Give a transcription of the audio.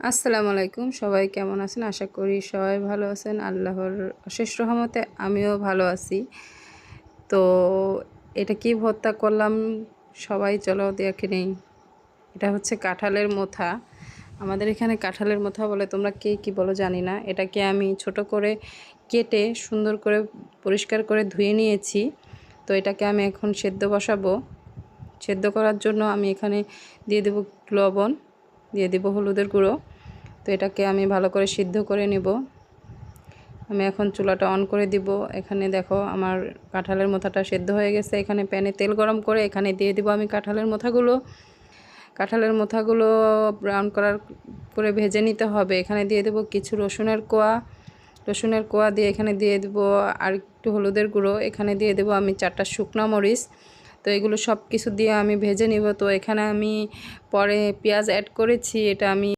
আসসালামু আলাইকুম, সবাই কেমন আছেন? আশা করি সবাই ভালো আছেন। আল্লাহর অশেষ রহমতে আমিও ভালো আছি। তো এটা কি ভর্তা করলাম সবাই চলো দেখে নেই। এটা হচ্ছে কাঁঠালের মোথা। আমাদের এখানে কাঁঠালের মোথা বলে, তোমরা কে কী বলো জানি না। এটাকে আমি ছোট করে কেটে সুন্দর করে পরিষ্কার করে ধুয়ে নিয়েছি। তো এটাকে আমি এখন সেদ্ধ বসাবো। সেদ্ধ করার জন্য আমি এখানে দিয়ে দেব লবণ, দিয়ে দেব হলুদের গুঁড়ো। তো এটাকে আমি ভালো করে সিদ্ধ করে নেব। আমি এখন চুলাটা অন করে দিব। এখানে দেখো আমার কাঁঠালের মোথাটা সেদ্ধ হয়ে গেছে। এখানে প্যানে তেল গরম করে এখানে দিয়ে দিব আমি কাঁঠালের মোথাগুলো ব্রাউন করে ভেজে নিতে হবে। এখানে দিয়ে দেব কিছু রসুনের কোয়া দিয়ে এখানে দিয়ে দেব আর একটু হলুদের গুঁড়ো। এখানে দিয়ে দেব আমি 4টা শুকনো মরিচ। তো এগুলো সব কিছু দিয়ে আমি ভেজে নিব। তো এখানে আমি পরে পেঁয়াজ অ্যাড করেছি, এটা আমি